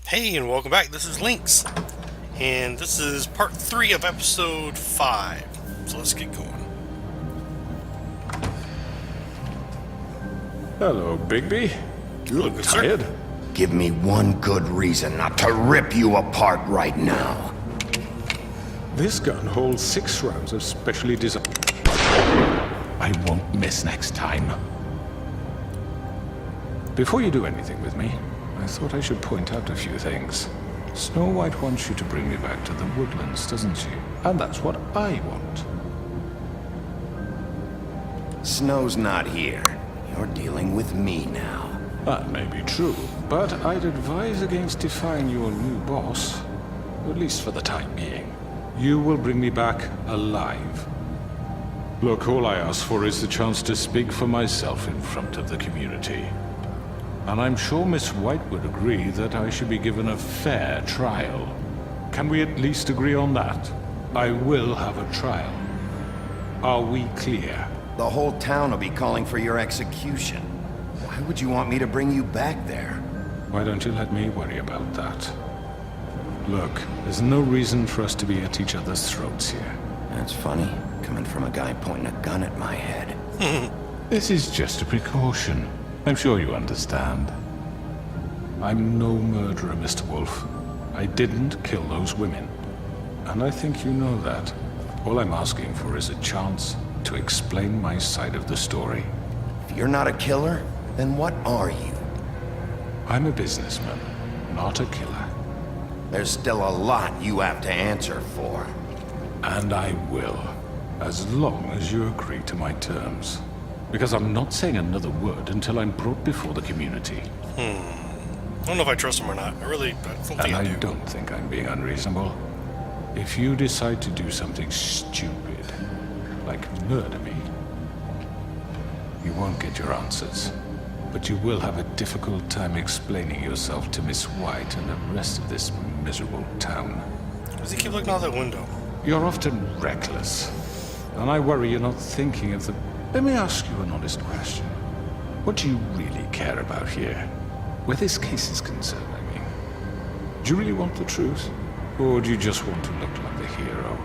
Hey, and welcome back. This is Lynx, and this is part 3 of episode 5. So let's get going. Hello, Bigby. You look Good, tired. sir. Give me one good reason not to rip you apart right now. This gun holds 6 rounds of specially designed. I won't miss next time. Before you do anything with me, I thought I should point out a few things. Snow White wants you to bring me back to the woodlands, doesn't she? And that's what I want. Snow's not here. You're dealing with me now. That may be true, but I'd advise against defying your new boss, at least for the time being. You will bring me back alive. Look, all I ask for is the chance to speak for myself in front of the community. And I'm sure Miss White would agree that I should be given a fair trial. Can we at least agree on that? I will have a trial. Are we clear? The whole town will be calling for your execution. Why would you want me to bring you back there? Why don't you let me worry about that? Look, there's no reason for us to be at each other's throats here. That's funny, coming from a guy pointing a gun at my head. This is just a precaution. I'm sure you understand. I'm no murderer, Mr. Wolf. I didn't kill those women. And I think you know that. All I'm asking for is a chance to explain my side of the story. If you're not a killer, then what are you? I'm a businessman, not a killer. There's still a lot you have to answer for. And I will, as long as you agree to my terms. Because I'm not saying another word until I'm brought before the community. I don't know if I trust him or not. I don't think And I I do. don't think I'm being unreasonable. If you decide to do something stupid, like murder me, you won't get your answers. But you will have a difficult time explaining yourself to Miss White and the rest of this miserable town. Why does he keep looking out that window? You're often reckless. And I worry you're not thinking of the... Let me ask you an honest question. What do you really care about here? Where this case is concerned, I mean. Do you really want the truth? Or do you just want to look like the hero?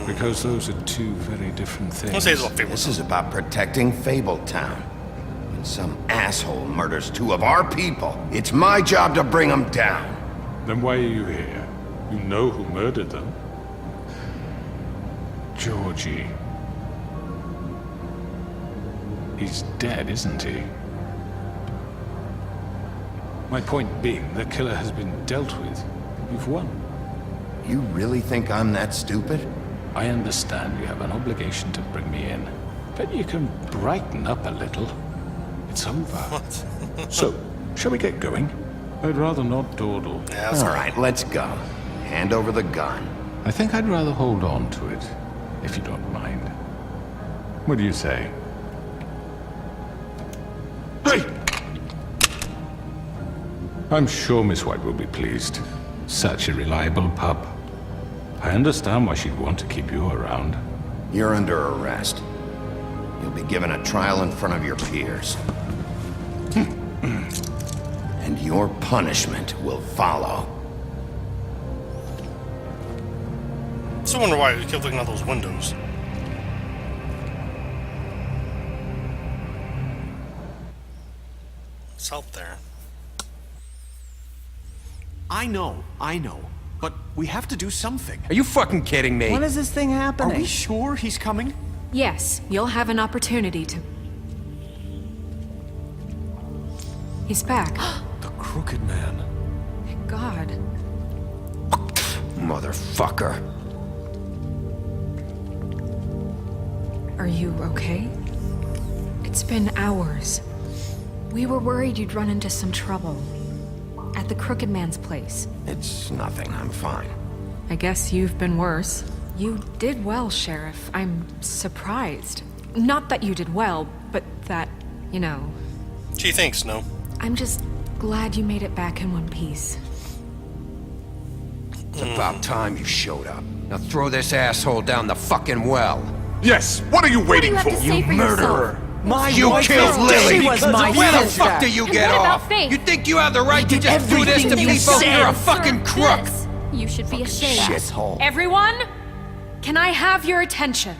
Because those are two very different things. I'll say it's about Fables. This is about protecting Fabletown. When some asshole murders 2 of our people, it's my job to bring them down. Then why are you here? You know who murdered them. Georgie. He's dead, isn't he? My point being, the killer has been dealt with. You've won. You really think I'm that stupid? I understand you have an obligation to bring me in, but you can brighten up a little. It's over. What? So, shall we get going? I'd rather not dawdle. Yeah, that's All right, let's go. Hand over the gun. I think I'd rather hold on to it, if you don't mind. What do you say? Hey! I'm sure Miss White will be pleased. Such a reliable pup. I understand why she'd want to keep you around. You're under arrest. You'll be given a trial in front of your peers. And your punishment will follow. I still wonder why he kept looking out those windows. It's out there. I know. But we have to do something. Are you fucking kidding me? When is this thing Are happening? we sure he's coming? Yes, you'll have an opportunity to... He's back. The Crooked Man. Thank God. Motherfucker. Are you okay? It's been hours. We were worried you'd run into some trouble. At the Crooked Man's place. It's nothing. I'm fine. I guess you've been worse. You did well, Sheriff. I'm surprised. Not that you did well, but that, you know... Gee, thanks, no. I'm just glad you made it back in one piece. It's about time you showed up. Now throw this asshole down the fucking well. Yes! What are you waiting have for? to say for Murderer! yourself? My You wife killed was dead Lily! because of Where the sister. fuck do you And get what about off? Faith? You think you have the right to did just do this to everything you people? said. You're a fucking crook! This. You should be ashamed. Shithole. Everyone, can I have your attention?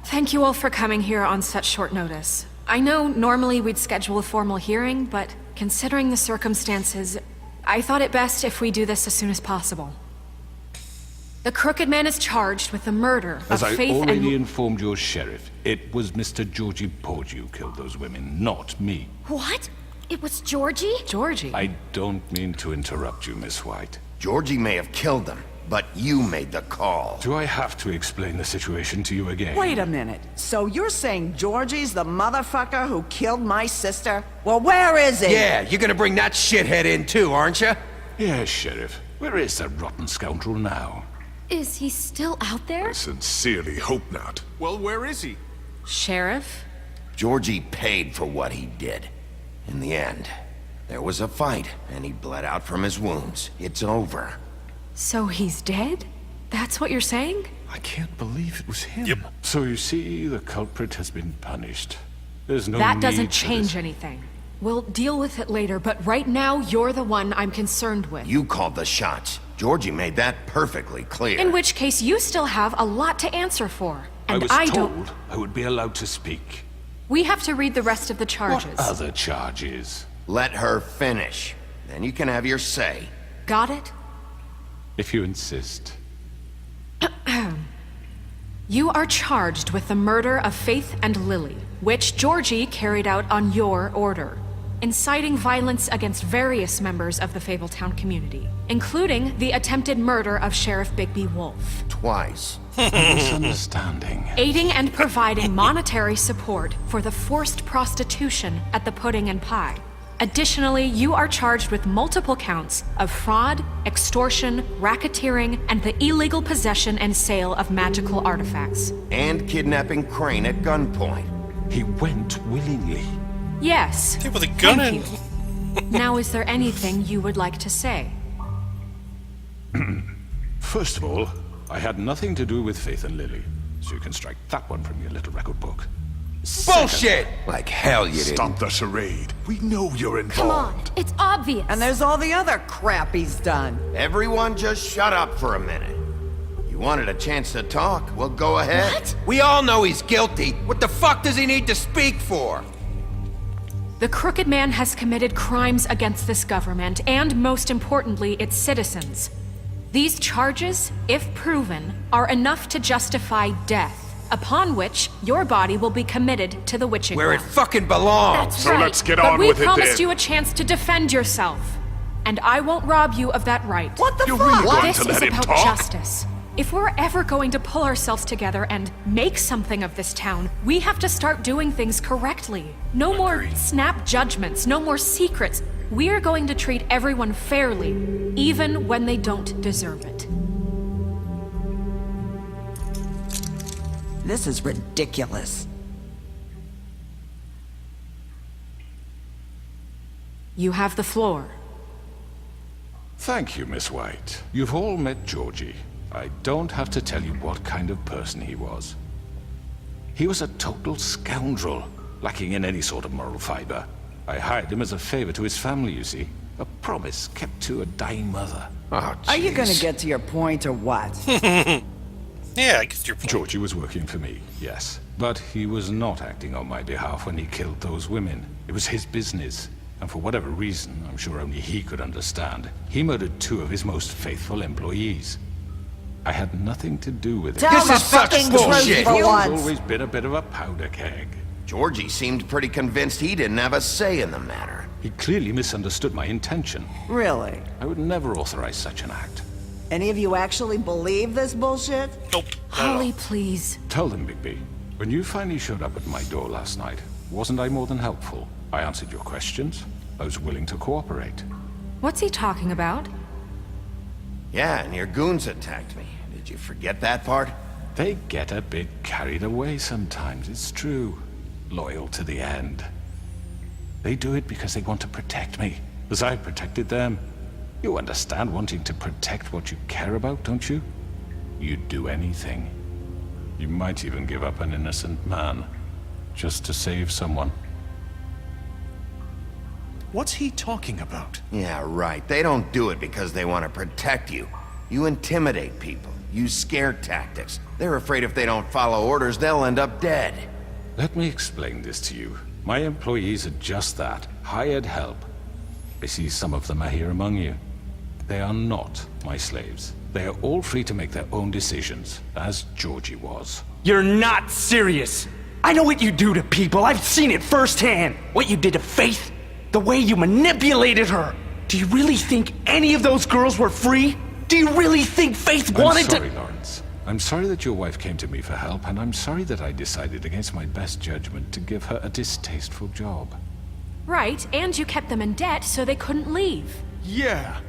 Thank you all for coming here on such short notice. I know normally we'd schedule a formal hearing, but considering the circumstances, I thought it best if we do this as soon as possible. The Crooked Man is charged with the murder As of I Faith already and... informed your sheriff, it was Mr. Georgie Porgy who killed those women, not me. What? It was Georgie? Georgie. I don't mean to interrupt you, Miss White. Georgie may have killed them, but you made the call. Do I have to explain the situation to you again? Wait a minute. So you're saying Georgie's the motherfucker who killed my sister? Well, where is he? Yeah, you're gonna bring that shithead in too, aren't you? Yes, Sheriff. Where is that rotten scoundrel now? Is he still out there? Sincerely hope not. Well, where is he? Sheriff? Georgie paid for what he did. In the end, there was a fight, and he bled out from his wounds. It's over. So he's dead? That's what you're saying? I can't believe it was him. Yep. So you see, the culprit has been punished. There's no That need doesn't for change this. anything. We'll deal with it later, but right now, you're the one I'm concerned with. You called the shots. Georgie made that perfectly clear. In which case, you still have a lot to answer for. And I was don't. told I would be allowed to speak. We have to read the rest of the charges. What other charges? Let her finish. Then you can have your say. Got it? If you insist. You are charged with the murder of Faith and Lily, which Georgie carried out on your order, inciting violence against various members of the Fabletown community, including the attempted murder of Sheriff Bigby Wolf, Twice. Misunderstanding. aiding and providing monetary support for the forced prostitution at the Pudding and Pie. Additionally, you are charged with multiple counts of fraud, extortion, racketeering, and the illegal possession and sale of magical artifacts. And kidnapping Crane at gunpoint. He went willingly. Yes. Yeah, with a gun Thank in. you. Now, is there anything you would like to say? First of all, I had nothing to do with Faith and Lily, so you can strike that one from your little record book. Bullshit! Like hell you didn't. Stop the charade. We know you're Come on, involved. it's obvious. And there's all the other crap he's done. Everyone just shut up for a minute. You wanted a chance to talk? Well, go ahead. What? We all know he's guilty. What the fuck does he need to speak for? The Crooked Man has committed crimes against this government and, most importantly, its citizens. These charges, if proven, are enough to justify death, upon which your body will be committed to the witching Where it ground. fucking belongs. That's So right. let's get But on we with it promised then. you a chance to defend yourself, and I won't rob you of that right. What the You're fuck? really going This to is let him about talk? justice. If we're ever going to pull ourselves together and make something of this town, we have to start doing things correctly. No more Agreed. snap judgments, no more secrets. We're going to treat everyone fairly, even when they don't deserve it. This is ridiculous. You have the floor. Thank you, Miss White. You've all met Georgie. I don't have to tell you what kind of person he was. He was a total scoundrel, lacking in any sort of moral fiber. I hired him as a favor to his family, you see. A promise kept to a dying mother. Oh, Are you gonna jeez. get to your point or what? Yeah, I guess your point. Georgie was working for me, yes. But he was not acting on my behalf when he killed those women. It was his business. And for whatever reason, I'm sure only he could understand, he murdered 2 of his most faithful employees. I had nothing to do with it. Tell This the is such fucking bullshit. truth for He's once. always been a bit of a powder keg. Georgie seemed pretty convinced he didn't have a say in the matter. He clearly misunderstood my intention. Really? I would never authorize such an act. Any of you actually believe this bullshit? Nope. not at all. Holly, please. Tell them, Bigby. When you finally showed up at my door last night, wasn't I more than helpful? I answered your questions. I was willing to cooperate. What's he talking about? Yeah, and your goons attacked me. Did you forget that part? They get a bit carried away sometimes, it's true. Loyal to the end. They do it because they want to protect me, as I protected them. You understand wanting to protect what you care about, don't you? You'd do anything. You might even give up an innocent man. just to save someone. What's he talking about? Yeah, right. They don't do it because they want to protect you. You intimidate people, use scare tactics. They're afraid if they don't follow orders, they'll end up dead. Let me explain this to you. My employees are just that, hired help. I see some of them are here among you. They are not my slaves. They are all free to make their own decisions, as Georgie was. You're not serious. I know what you do to people. I've seen it firsthand. What you did to Faith, the way you manipulated her. Do you really think any of those girls were free? Do you really think Faith wanted I'm sorry, Lawrence. I'm sorry that your wife came to me for help, and I'm sorry that I decided against my best judgment to give her a distasteful job. Right, and you kept them in debt so they couldn't leave. Yeah.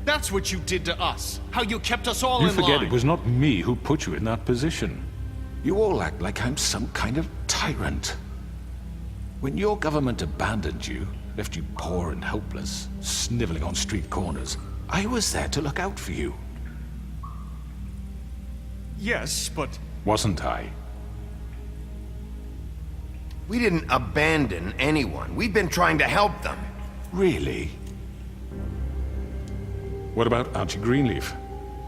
That's what you did to us. How you kept us all You in forget line. it was not me who put you in that position. You all act like I'm some kind of tyrant. When your government abandoned you, left you poor and helpless, sniveling on street corners, I was there to look out for you. Yes, but... Wasn't I? We didn't abandon anyone. We've been trying to help them. Really? What about Auntie Greenleaf?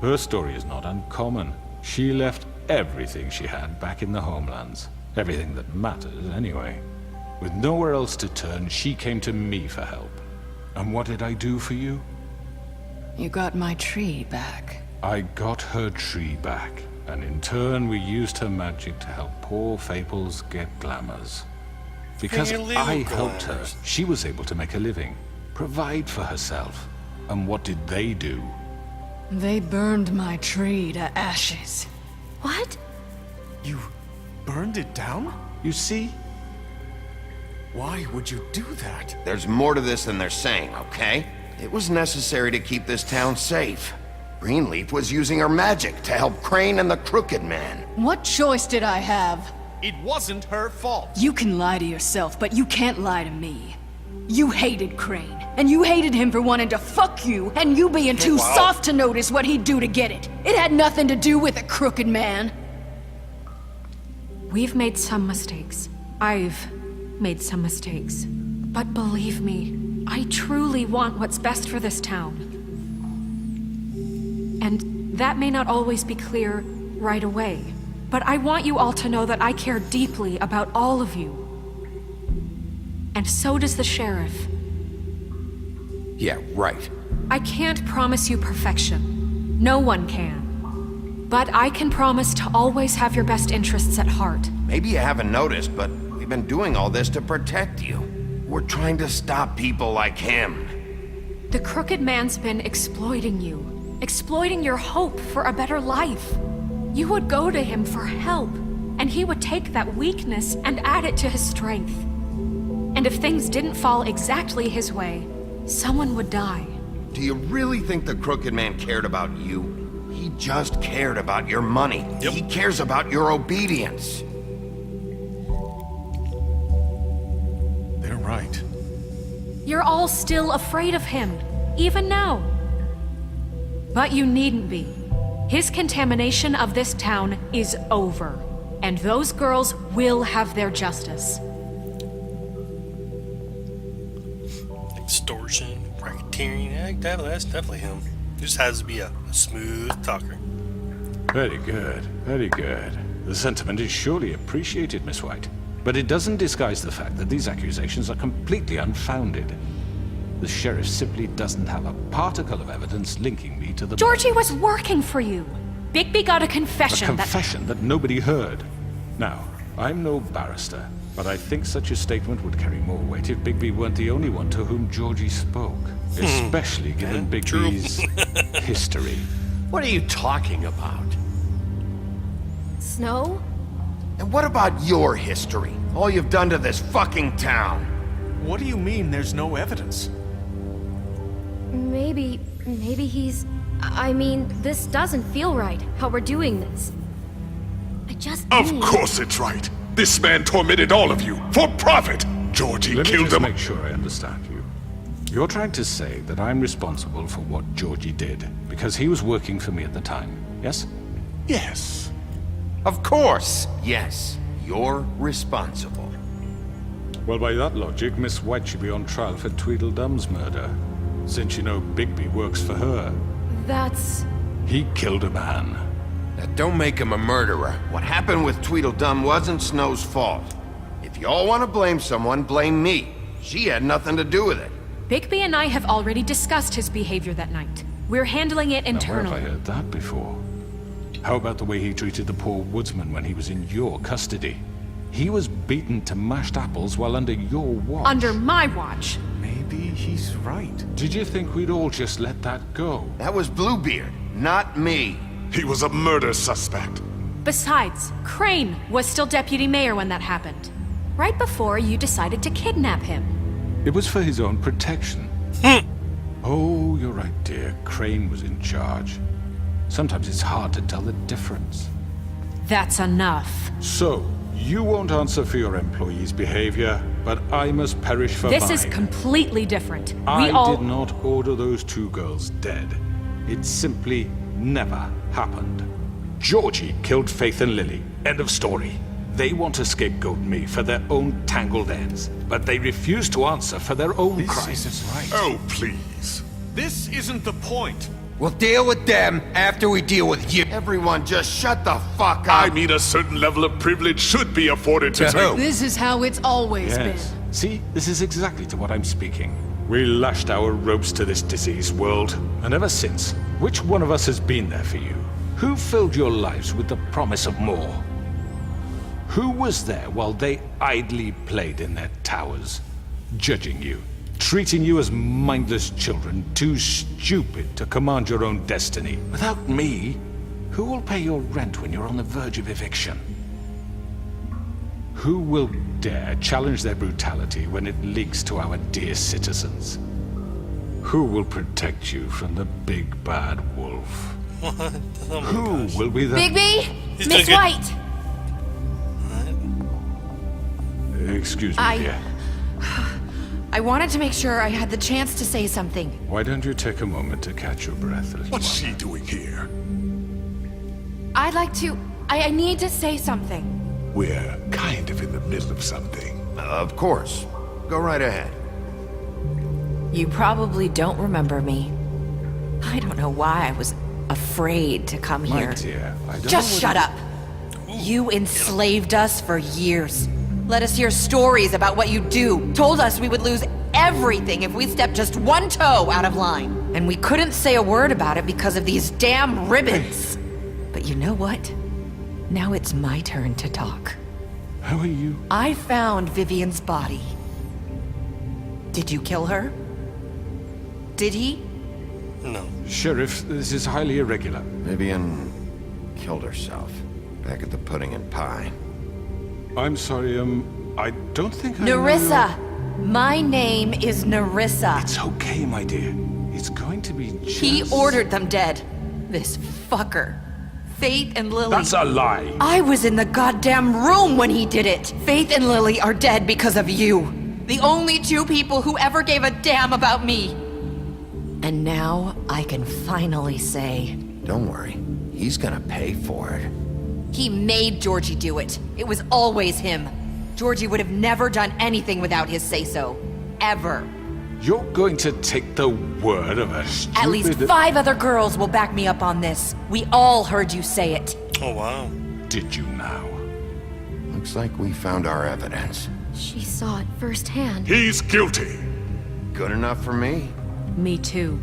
Her story is not uncommon. She left everything she had back in the homelands. Everything that mattered, anyway. With nowhere else to turn, she came to me for help. And what did I do for you? You got my tree back. I got her tree back, and in turn we used her magic to help poor Fables get glamours. Because Really I helped her, glamours. she was able to make a living, provide for herself. And what did they do? They burned my tree to ashes. What? You burned it down? You see? Why would you do that? There's more to this than they're saying, okay? It was necessary to keep this town safe. Greenleaf was using her magic to help Crane and the Crooked Man. What choice did I have? It wasn't her fault. You can lie to yourself, but you can't lie to me. You hated Crane, and you hated him for wanting to fuck you, and you being too soft to notice what he'd do to get it. It had nothing to do with a Crooked Man. We've made some mistakes. I've made some mistakes. But believe me, I truly want what's best for this town. And that may not always be clear right away. But I want you all to know that I care deeply about all of you. And so does the sheriff. Yeah, right. I can't promise you perfection. No one can. But I can promise to always have your best interests at heart. Maybe you haven't noticed, but we've been doing all this to protect you. We're trying to stop people like him. The Crooked Man's been exploiting you. Exploiting your hope for a better life. You would go to him for help, and he would take that weakness and add it to his strength. And if things didn't fall exactly his way, someone would die. Do you really think the Crooked Man cared about you? He just cared about your money. Yep. He cares about your obedience. They're right. You're all still afraid of him, even now. But you needn't be. His contamination of this town is over, and those girls will have their justice. Extortion, racketeering, yeah, that's definitely him. Just has to be a smooth talker. Very good, very good. The sentiment is surely appreciated, Miss White. But it doesn't disguise the fact that these accusations are completely unfounded. The sheriff simply doesn't have a particle of evidence linking me to the... Georgie was working for you. Bigby got a A confession confession that nobody heard. Now, I'm no barrister, but I think such a statement would carry more weight if Bigby weren't the only one to whom Georgie spoke. Especially given Yeah, true. Bigby's history. What are you talking about? Snow? And what about your history? All you've done to this fucking town? What do you mean there's no evidence? Maybe he's... I mean, this doesn't feel right, how we're doing this. I just Of need... course it's right. This man tormented all of you for profit. Georgie Let me killed just them. make sure I understand you. You're trying to say that I'm responsible for what Georgie did because he was working for me at the time, yes? Yes. Of course, yes. You're responsible. Well, by that logic, Miss White should be on trial for Tweedledum's murder. Since you know Bigby works for her. That's... He killed a man. That don't make him a murderer. What happened with Tweedledum wasn't Snow's fault. If y'all want to blame someone, blame me. She had nothing to do with it. Bigby and I have already discussed his behavior that night. We're handling it Now, where internally. have I heard that before? How about the way he treated the poor woodsman when he was in your custody? He was beaten to mashed apples while under your watch. Under my watch. Maybe he's right. Did you think we'd all just let that go? That was Bluebeard, not me. He was a murder suspect. Besides, Crane was still deputy mayor when that happened. Right before you decided to kidnap him. It was for his own protection. Oh, you're right, dear. Crane was in charge. Sometimes it's hard to tell the difference. That's enough. So, you won't answer for your employees' behavior, but I must perish for This mine. is completely different. I did not order those two girls dead. It simply never happened. Georgie killed Faith and Lily. End of story. They want to scapegoat me for their own tangled ends, but they refuse to answer for their own crimes. This isn't right. Oh, please. This isn't the point. We'll deal with them after we deal with you. Everyone just shut the fuck up. I mean, a certain level of privilege should be afforded to who? This is how it's always Yes. been. See, this is exactly to what I'm speaking. We lashed our ropes to this diseased world, and ever since, which one of us has been there for you? Who filled your lives with the promise of more? Who was there while they idly played in their towers, judging you, treating you as mindless children, too stupid to command your own destiny? Without me, who will pay your rent when you're on the verge of eviction? Who will dare challenge their brutality when it leaks to our dear citizens? Who will protect you from the big bad wolf? What? Oh my Who gosh. will be the... Bigby! He's Miss doing good. White! Excuse me, dear. I wanted to make sure I had the chance to say something. Why don't you take a moment to catch your breath a little What's while? she doing here? I'd like to... I need to say something. We're kind of in the middle of something. Of course. Go right ahead. You probably don't remember me. I don't know why I was afraid to come My here. dear, I don't Just know shut up. You enslaved us for years. Let us hear stories about what you do. Told us we would lose everything if we stepped just one toe out of line. And we couldn't say a word about it because of these damn ribbons. But you know what? Now it's my turn to talk. How are you? I found Vivian's body. Did you kill her? Did he? No. Sheriff, this is highly irregular. Vivian killed herself back at the Pudding and Pie. I'm sorry, I don't think I know Nerissa! My name is Nerissa. It's okay, my dear. It's going to be just... He ordered them dead. This fucker. Faith and Lily. That's a lie! I was in the goddamn room when he did it. Faith and Lily are dead because of you. The only two people who ever gave a damn about me. And now I can finally say... Don't worry. He's gonna pay for it. He made Georgie do it. It was always him. Georgie would have never done anything without his say-so. Ever. You're going to take the word of a stupid... At least 5 other girls will back me up on this. We all heard you say it. Oh, wow. Did you now? Looks like we found our evidence. She saw it firsthand. He's guilty. Good enough for me. Me too.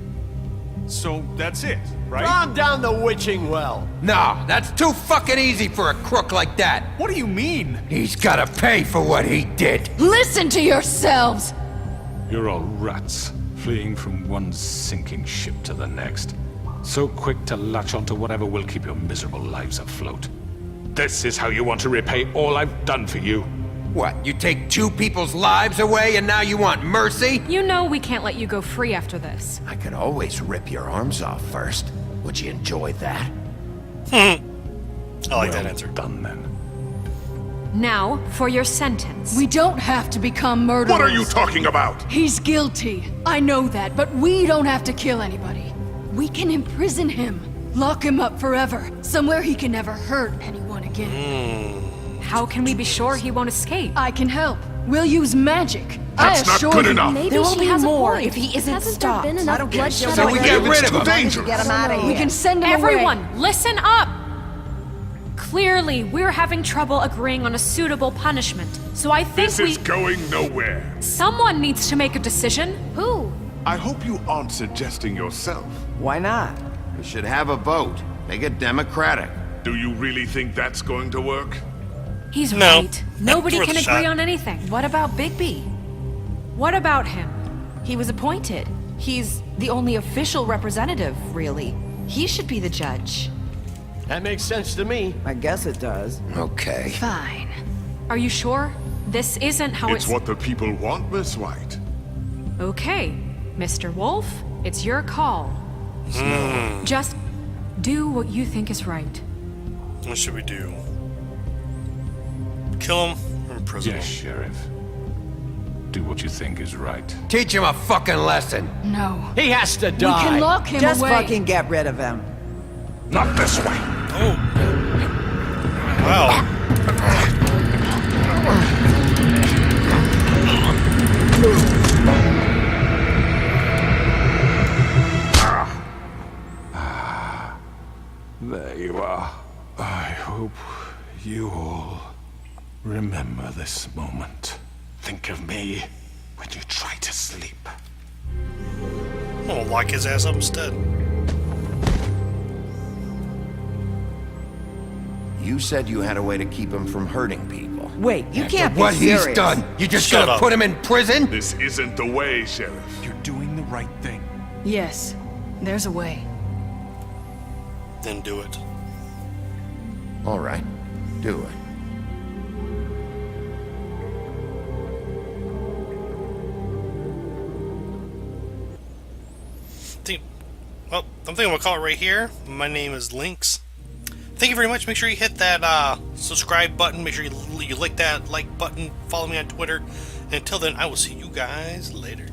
So that's it, right? Calm down the witching well. No, that's too fucking easy for a crook like that. What do you mean? He's gotta pay for what he did. Listen to yourselves! You're all rats, fleeing from one sinking ship to the next. So quick to latch onto whatever will keep your miserable lives afloat. This is how you want to repay all I've done for you. What, you take 2 people's lives away and now you want mercy? You know we can't let you go free after this. I could always rip your arms off first. Would you enjoy that? I like that Well answer. done then. Now, for your sentence. We don't have to become murderers. What are you talking about? He's guilty. I know that, but we don't have to kill anybody. We can imprison him. Lock him up forever. Somewhere he can never hurt anyone again. How can we be sure he won't escape? I can help. We'll use magic. That's I not assure good you. enough. Maybe There will she be has more a point. if he isn't Hasn't stopped. there been enough I don't care. bloodshed So we already? get rid of It's too him. dangerous. Get him out of here. We can send him away. Everyone, listen up! Clearly, we're having trouble agreeing on a suitable punishment. So I think This is going nowhere. someone needs to make a decision. Who? I hope you aren't suggesting yourself. Why not? We should have a vote. Make it democratic. Do you really think that's going to work? He's No. right. Nobody Worth can a agree shot. on anything. What about Bigby? What about him? He was appointed. He's the only official representative, really. He should be the judge. That makes sense to me. I guess it does. Okay. Fine. Are you sure? This isn't how It's what the people want, Miss White. Okay, Mr. Wolf, it's your call. Just do what you think is right. What should we do? Kill him or imprison Yes, him? Sheriff. Do what you think is right. Teach him a fucking lesson. No. He has to We die. can lock him Just away. fucking get rid of him. Not this way. Oh. Wow. There you are. I hope you all remember this moment. Think of me when you try to sleep. I'm gonna lock his ass up instead. You said you had a way to keep him from hurting people. Wait, you can't What be serious. he's done, you just Shut gonna up. put him in prison? This isn't the way, Sheriff. You're doing the right thing. Yes, there's a way. Then do it. All right, do it. Well, I'm thinking we'll call it right here. My name is Lynx. Thank you very much. Make sure you hit that subscribe button. Make sure you lick that like button. Follow me on Twitter. And until then, I will see you guys later.